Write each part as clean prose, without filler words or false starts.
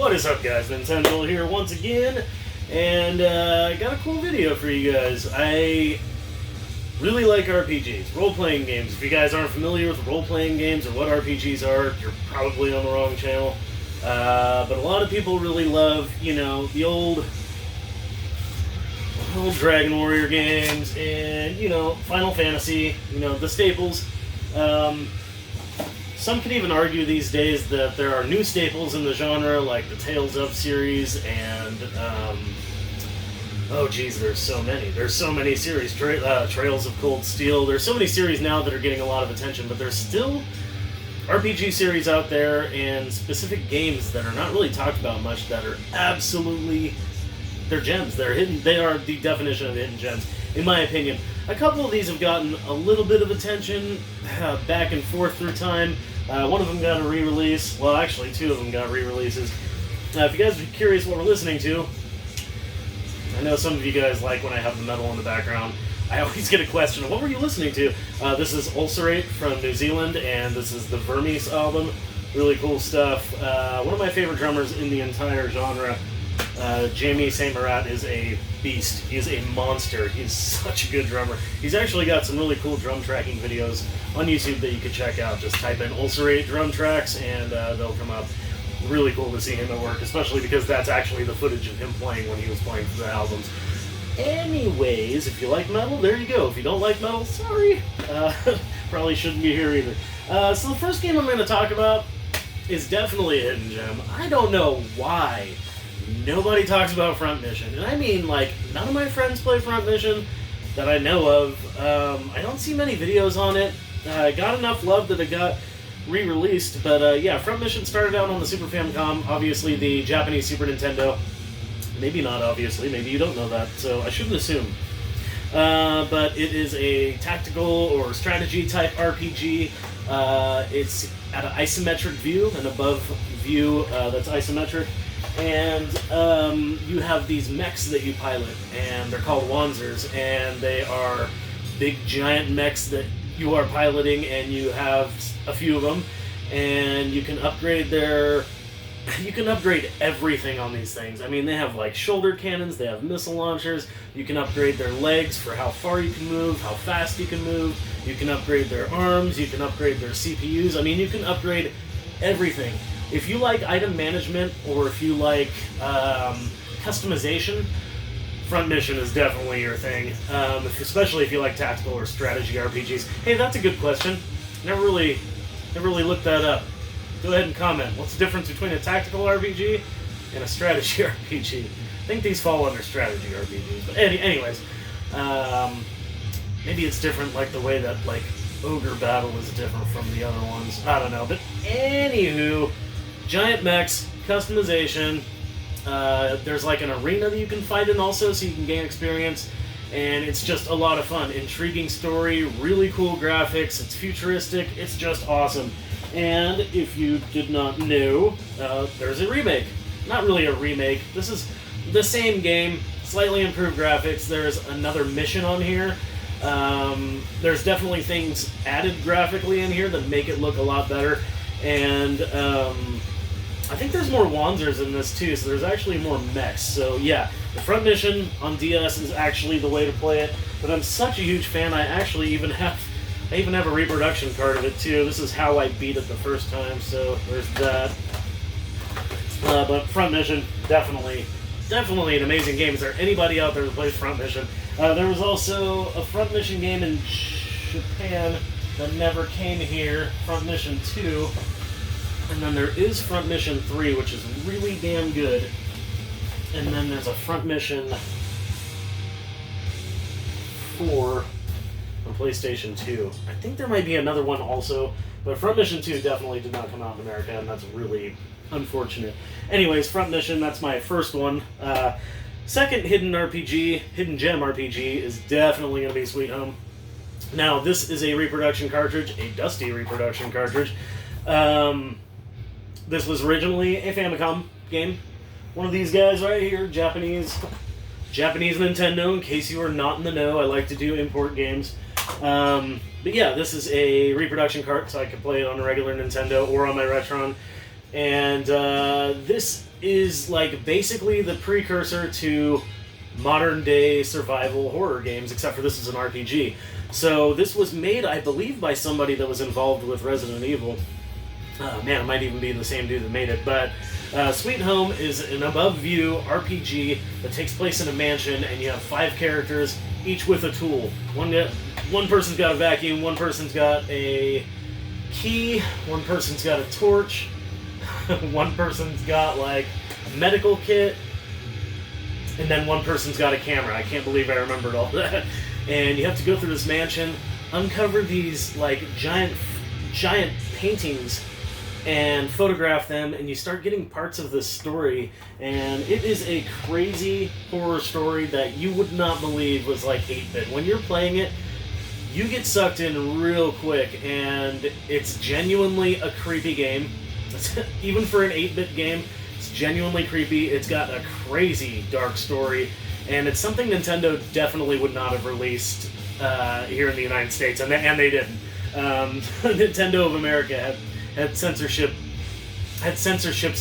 What is up, guys? Nintenjoel here once again, and I got a cool video for you guys. I really like RPGs, role-playing games. If you guys aren't familiar with role-playing games or what RPGs are, you're probably on the wrong channel. But a lot of people really love, you know, the old Dragon Warrior games and, you know, Final Fantasy, you know, the staples. Some could even argue these days that there are new staples in the genre, like the Tales of series and, oh geez, there's so many. There's so many series. Trails of Cold Steel. There's so many series now that are getting a lot of attention, but there's still RPG series out there and specific games that are not really talked about much that are absolutely, they're gems. They're hidden. They are the definition of hidden gems, in my opinion. A couple of these have gotten a little bit of attention back and forth through time. One of them got a re-release. Well, actually, two of them got re-releases. If you guys are curious what we're listening to, I know some of you guys like when I have the metal in the background. I always get a question, what were you listening to? This is Ulcerate from New Zealand, and this is the Vermis album. Really cool stuff. One of my favorite drummers in the entire genre, Jamie St. Marat, is a beast. He is a monster. He's such a good drummer. He's actually got some really cool drum tracking videos on YouTube that you could check out. Just type in Ulcerate drum tracks and they'll come up. Really cool to see him at work, especially because that's actually the footage of him playing when he was playing for the albums. Anyways, if you like metal, there you go. If you don't like metal, sorry. Probably shouldn't be here either. So the first game I'm going to talk about is definitely a hidden gem. I don't know why nobody talks about Front Mission. And I mean, like, none of my friends play Front Mission that I know of. I don't see many videos on it. Got enough love that it got re-released. But yeah, Front Mission started out on the Super Famicom, obviously the Japanese Super Nintendo. Maybe not, obviously. Maybe you don't know that, so I shouldn't assume. But it is a tactical or strategy type RPG. It's at an isometric view, an above view that's isometric. And you have these mechs that you pilot, and they're called Wanzers, and they are big giant mechs that you are piloting, and you have a few of them, and you can upgrade everything on these things. I mean, they have like shoulder cannons, they have missile launchers, you can upgrade their legs for how far you can move, how fast you can move, you can upgrade their arms, you can upgrade their CPUs. I mean, you can upgrade everything. If you like item management, or if you like customization, Front Mission is definitely your thing, especially if you like tactical or strategy RPGs. Hey, that's a good question. Never really looked that up. Go ahead and comment. What's the difference between a tactical RPG and a strategy RPG? I think these fall under strategy RPGs. But anyways, maybe it's different, like the way that like Ogre Battle is different from the other ones. I don't know. But anywho, giant mechs, customization. There's like an arena that you can fight in also, so you can gain experience. And it's just a lot of fun. Intriguing story, really cool graphics. It's futuristic. It's just awesome. And if you did not know, there's a remake. Not really a remake. This is the same game, slightly improved graphics. There's another mission on here. There's definitely things added graphically in here that make it look a lot better. And I think there's more Wanzers in this too, so there's actually more mechs. So yeah, the Front Mission on DS is actually the way to play it. But I'm such a huge fan, I actually even have a reproduction card of it too. This is how I beat it the first time, so there's that. But Front Mission, definitely an amazing game. Is there anybody out there that plays Front Mission? There was also a Front Mission game in Japan that never came here, Front Mission 2. And then there is Front Mission 3, which is really damn good. And then there's a Front Mission 4 on PlayStation 2. I think there might be another one also, but Front Mission 2 definitely did not come out in America, and that's really unfortunate. Anyways, Front Mission, that's my first one. Second hidden gem RPG, is definitely going to be Sweet Home. Now, this is a reproduction cartridge, a dusty reproduction cartridge. This was originally a Famicom game. One of these guys right here, Japanese Nintendo, in case you are not in the know. I like to do import games. But yeah, this is a reproduction cart, so I can play it on a regular Nintendo or on my Retron. And this is like basically the precursor to modern day survival horror games, except for this is an RPG. So this was made, I believe, by somebody that was involved with Resident Evil. Man, it might even be the same dude that made it. But Sweet Home is an above-view RPG that takes place in a mansion, and you have 5 characters, each with a tool. One person's got a vacuum, one person's got a key, one person's got a torch, one person's got, like, a medical kit, and then one person's got a camera. I can't believe I remembered all that. And you have to go through this mansion, uncover these, like, giant paintings, and photograph them, and you start getting parts of this story, and it is a crazy horror story that you would not believe was like 8-bit. When you're playing it, you get sucked in real quick, and it's genuinely a creepy game. Even for an 8-bit game, it's genuinely creepy. It's got a crazy dark story, and it's something Nintendo definitely would not have released here in the United States, and they didn't. Nintendo of America had censorships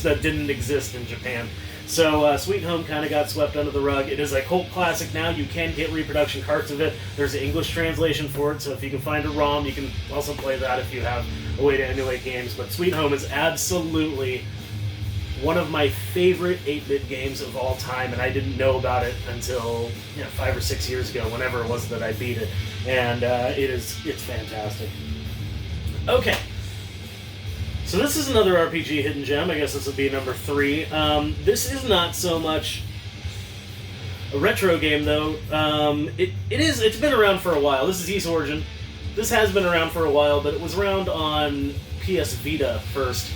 that didn't exist in Japan. So Sweet Home kind of got swept under the rug. It is a cult classic now. You can get reproduction carts of it. There's an English translation for it, so if you can find a ROM, you can also play that if you have a way to emulate games. But Sweet Home is absolutely one of my favorite 8-bit games of all time, and I didn't know about it until 5 or 6 years ago, whenever it was that I beat it. And it's fantastic. Okay. So this is another RPG hidden gem. I guess this would be number 3. This is not so much a retro game, though. It's been around for a while. This is Ys Origin. This has been around for a while, but it was around on PS Vita first,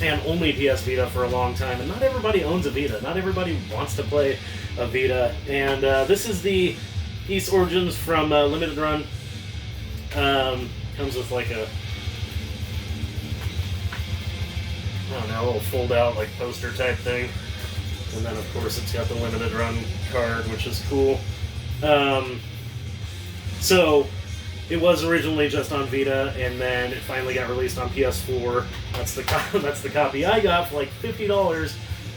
and only PS Vita for a long time. And not everybody owns a Vita. Not everybody wants to play a Vita. And this is the Ys Origins from Limited Run. Comes with like a a little fold-out, like, poster type thing. And then, of course, it's got the limited run card, which is cool. So, it was originally just on Vita, and then it finally got released on PS4. That's the copy I got for, like, $50,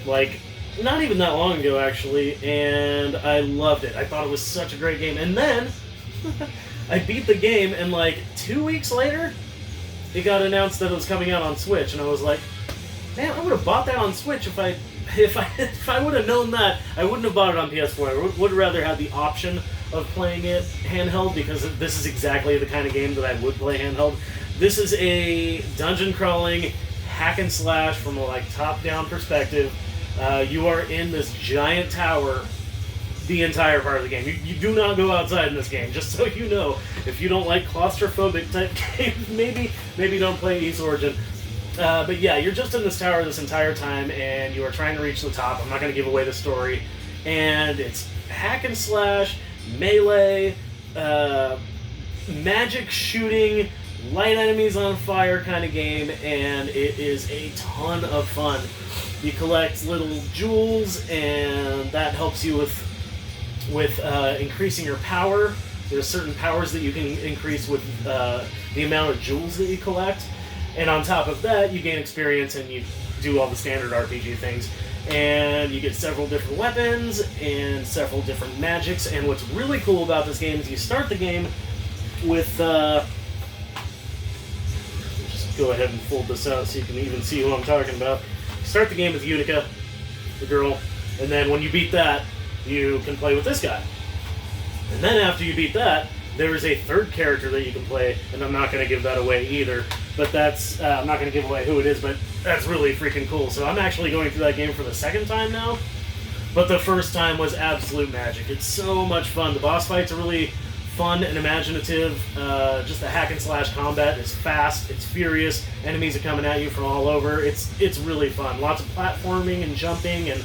like, not even that long ago, actually, and I loved it. I thought it was such a great game. And then, I beat the game, and, like, 2 weeks later, it got announced that it was coming out on Switch, and I was like, man, I would have bought that on Switch if I would have known that. I wouldn't have bought it on PS4. I would rather have the option of playing it handheld, because this is exactly the kind of game that I would play handheld. This is a dungeon crawling hack and slash from a top-down perspective. You are in this giant tower the entire part of the game. You do not go outside in this game, just so you know. If you don't like claustrophobic type games, maybe don't play Ys Origin. But yeah, you're just in this tower this entire time, and you are trying to reach the top. I'm not going to give away the story. And it's hack and slash, melee, magic shooting, light enemies on fire kind of game, and it is a ton of fun. You collect little jewels, and that helps you with increasing your power. There's certain powers that you can increase with the amount of jewels that you collect. And on top of that, you gain experience and you do all the standard RPG things. And you get several different weapons and several different magics. And what's really cool about this game is you start the game with... just go ahead and fold this out so you can even see who I'm talking about. You start the game with Utica, the girl, and then when you beat that, you can play with this guy. And then after you beat that, there is a third character that you can play, and I'm not going to give that away either. But that's, I'm not going to give away who it is, but that's really freaking cool. So I'm actually going through that game for the second time now. But the first time was absolute magic. It's so much fun. The boss fights are really fun and imaginative. Just the hack and slash combat is fast, it's furious. Enemies are coming at you from all over. It's really fun. Lots of platforming and jumping and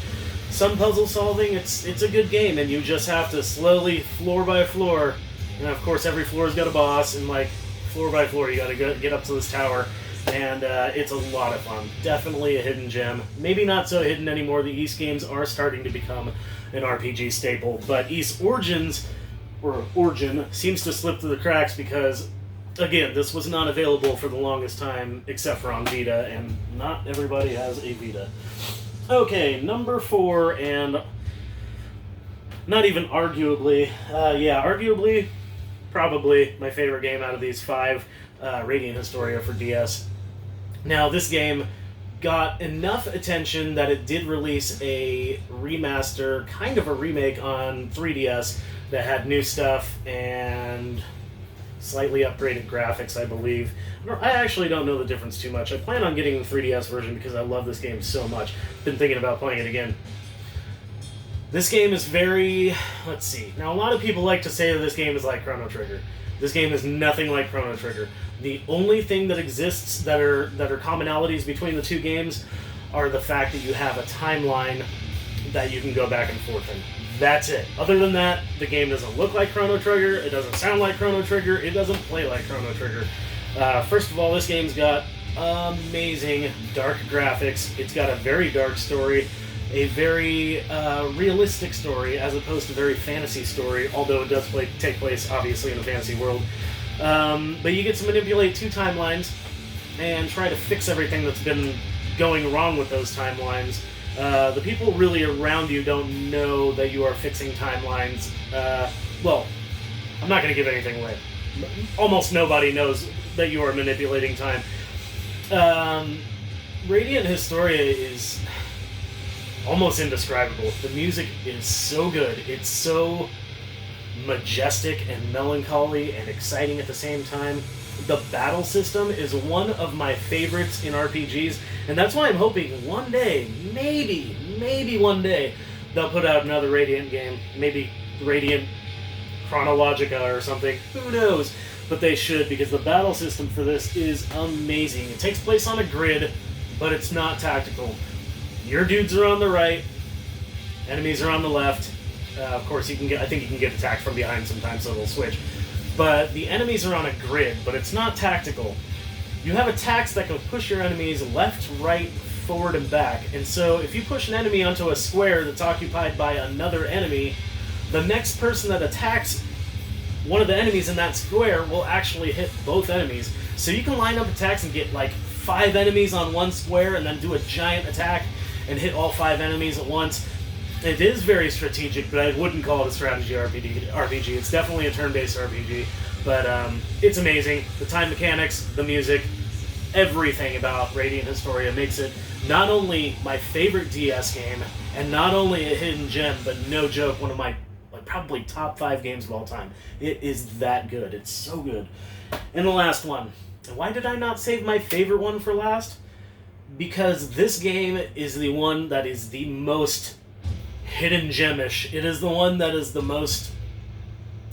some puzzle solving. It's a good game, and you just have to slowly, floor by floor. And of course, every floor's got a boss, and like floor by floor, you got to get up to this tower. And it's a lot of fun. Definitely a hidden gem. Maybe not so hidden anymore. The Ys games are starting to become an RPG staple. But Ys Origins, or Origin, seems to slip through the cracks because, again, this was not available for the longest time except for on Vita, and not everybody has a Vita. Okay, number 4, and not even arguably, arguably, probably my favorite game out of these 5, Radiant Historia for DS. Now, this game got enough attention that it did release a remaster, kind of a remake on 3DS that had new stuff and slightly upgraded graphics, I believe. I actually don't know the difference too much. I plan on getting the 3DS version because I love this game so much. Been thinking about playing it again. This game is very... let's see. Now, a lot of people like to say that this game is like Chrono Trigger. This game is nothing like Chrono Trigger. The only thing that exists that are commonalities between the two games are the fact that you have a timeline that you can go back and forth in. That's it. Other than that, the game doesn't look like Chrono Trigger, it doesn't sound like Chrono Trigger, it doesn't play like Chrono Trigger. First of all, this game's got amazing dark graphics. It's got a very dark story, a very realistic story, as opposed to a very fantasy story, although it does take place, obviously, in a fantasy world. But you get to manipulate 2 timelines and try to fix everything that's been going wrong with those timelines. The people really around you don't know that you are fixing timelines. Well, I'm not going to give anything away. Almost nobody knows that you are manipulating time. Radiant Historia is almost indescribable. The music is so good. It's so majestic and melancholy and exciting at the same time. The battle system is one of my favorites in RPGs, and that's why I'm hoping one day, maybe one day, they'll put out another Radiant game. Maybe Radiant Chronologica or something. Who knows? But they should, because the battle system for this is amazing. It takes place on a grid, but it's not tactical. Your dudes are on the right, enemies are on the left. Of course, I think you can get attacked from behind sometimes, so it'll switch. But the enemies are on a grid, but it's not tactical. You have attacks that can push your enemies left, right, forward, and back. And so if you push an enemy onto a square that's occupied by another enemy, the next person that attacks one of the enemies in that square will actually hit both enemies. So you can line up attacks and get like 5 enemies on one square and then do a giant attack and hit all 5 enemies at once. It is very strategic, but I wouldn't call it a strategy RPG. It's definitely a turn-based RPG, but it's amazing. The time mechanics, the music, everything about Radiant Historia makes it not only my favorite DS game, and not only a hidden gem, but no joke, one of my probably top 5 games of all time. It is that good. It's so good. And the last one. Why did I not save my favorite one for last? Because this game is the one that is the most hidden gemish. It is the one that is the most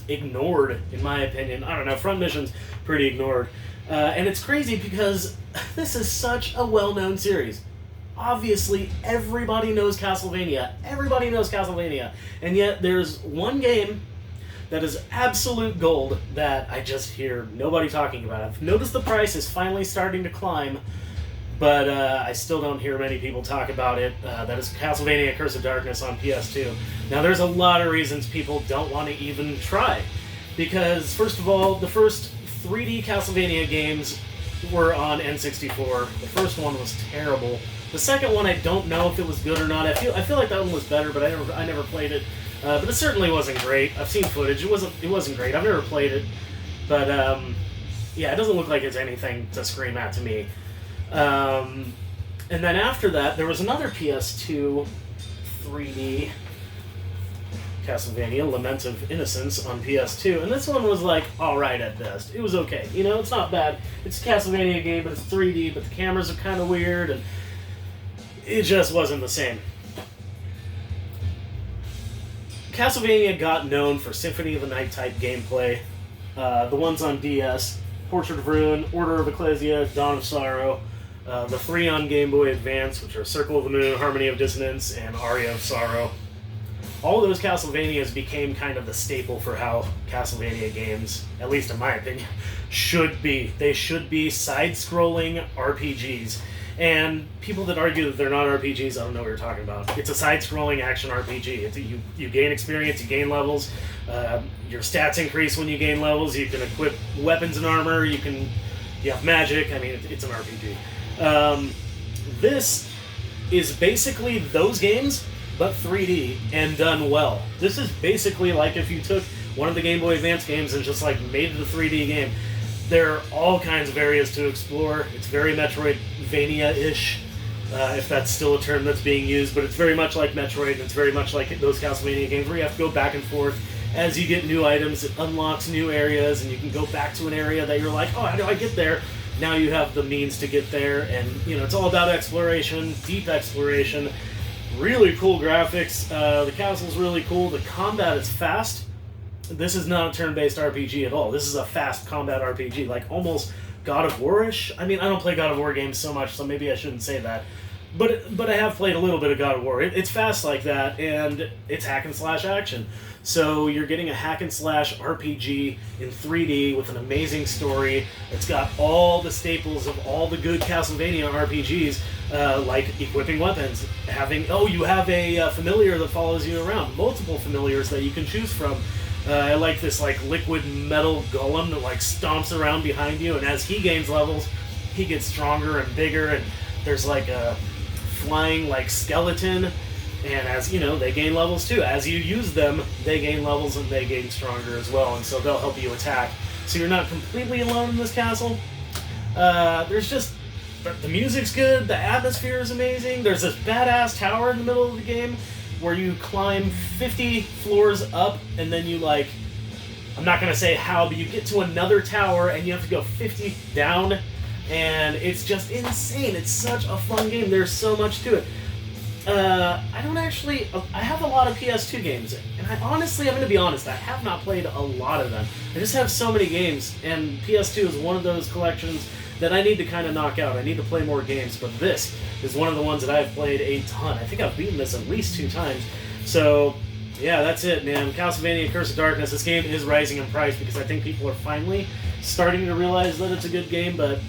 ignored, in my opinion. I don't know, Front Mission's pretty ignored. And it's crazy because this is such a well-known series. Obviously, everybody knows Castlevania. Everybody knows Castlevania. And yet, there's one game that is absolute gold that I just hear nobody talking about. I've noticed the price is finally starting to climb, but I still don't hear many people talk about it. That is Castlevania Curse of Darkness on PS2. Now, there's a lot of reasons people don't want to even try. Because, first of all, the first 3D Castlevania games were on N64. The first one was terrible. The second one, I don't know if it was good or not. I feel like that one was better, but I never played it. But it certainly wasn't great. I've seen footage. It wasn't great. I've never played it. But, yeah, it doesn't look like it's anything to scream at to me. And then after that, there was another PS2 3D Castlevania, Lament of Innocence on PS2, and this one was like alright at best. It was okay. You know, it's not bad. It's a Castlevania game, but it's 3D, but the cameras are kind of weird, and it just wasn't the same. Castlevania got known for Symphony of the Night type gameplay. The ones on DS, Portrait of Ruin, Order of Ecclesia, Dawn of Sorrow, the 3 on Game Boy Advance, which are Circle of the Moon, Harmony of Dissonance, and Aria of Sorrow. All those Castlevanias became kind of the staple for how Castlevania games, at least in my opinion, should be. They should be side-scrolling RPGs. And people that argue that they're not RPGs, I don't know what you're talking about. It's a side-scrolling action RPG. You gain experience, you gain levels, your stats increase when you gain levels, you can equip weapons and armor, you have magic. I mean, it's an RPG. This is basically those games, but 3D and done well. This is basically like if you took one of the Game Boy Advance games and just like made it a 3D game. There are all kinds of areas to explore. It's very Metroidvania-ish, if that's still a term that's being used, but it's very much like Metroid, and it's very much like those Castlevania games where you have to go back and forth. As you get new items, it unlocks new areas, and you can go back to an area that you're like, oh, how do I get there? Now you have the means to get there, and it's all about exploration, deep exploration, really cool graphics. The castle's really cool. The combat is fast. This is not a turn-based RPG at all. This is a fast combat RPG, like almost God of War-ish. I mean, I don't play God of War games so much, so maybe I shouldn't say that. But I have played a little bit of God of War. It's fast like that, and it's hack-and-slash action. So you're getting a hack-and-slash RPG in 3D with an amazing story. It's got all the staples of all the good Castlevania RPGs, like equipping weapons, you have a familiar that follows you around, multiple familiars that you can choose from. I like this liquid metal golem that stomps around behind you, and as he gains levels, he gets stronger and bigger, and there's a flying skeleton, and as they gain levels too. As you use them, they gain levels and they gain stronger as well, and so they'll help you attack. So you're not completely alone in this castle. There's just the music's good, the atmosphere is amazing. There's this badass tower in the middle of the game where you climb 50 floors up, and then you I'm not going to say how, but you get to another tower, and you have to go 50 down, and it's just insane. It's such a fun game. There's so much to it. I have a lot of PS2 games, and I'm going to be honest, I have not played a lot of them. I just have so many games, and PS2 is one of those collections that I need to kind of knock out. I need to play more games, but this is one of the ones that I've played a ton. I think I've beaten this at least 2 times. So, yeah, that's it, man. Castlevania Curse of Darkness. This game is rising in price because I think people are finally starting to realize that it's a good game, but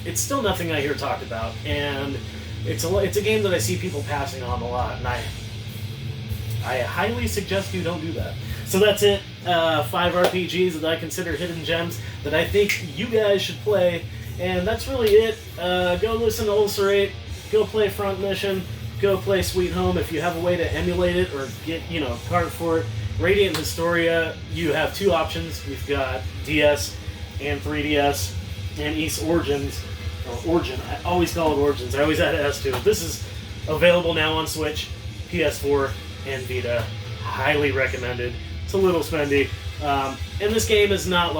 it's still nothing I hear talked about. And it's a game that I see people passing on a lot, and I highly suggest you don't do that. So that's it. 5 RPGs that I consider hidden gems that I think you guys should play. And that's really it. Go listen to Ulcerate, go play Front Mission, go play Sweet Home if you have a way to emulate it or get, a card for it. Radiant and Historia, you have 2 options. You've got DS and 3DS and East Origins, or Origin. I always call it Origins. I always add S to it. This is available now on Switch, PS4, and Vita. Highly recommended. It's a little spendy. And this game is not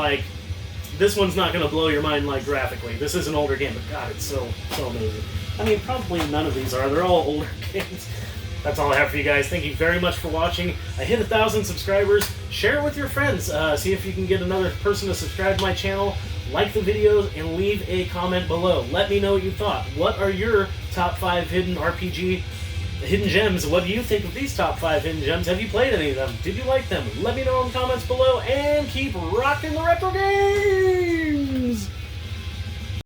this one's not going to blow your mind graphically. This is an older game, but God, it's so amazing. I mean, probably none of these are. They're all older games. That's all I have for you guys. Thank you very much for watching. I hit 1,000 subscribers. Share it with your friends. See if you can get another person to subscribe to my channel. Like the videos and leave a comment below. Let me know what you thought. What are your top 5 hidden gems? What do you think of these top 5 hidden gems? Have you played any of them? Did you like them? Let me know in the comments below, and keep rocking the retro games!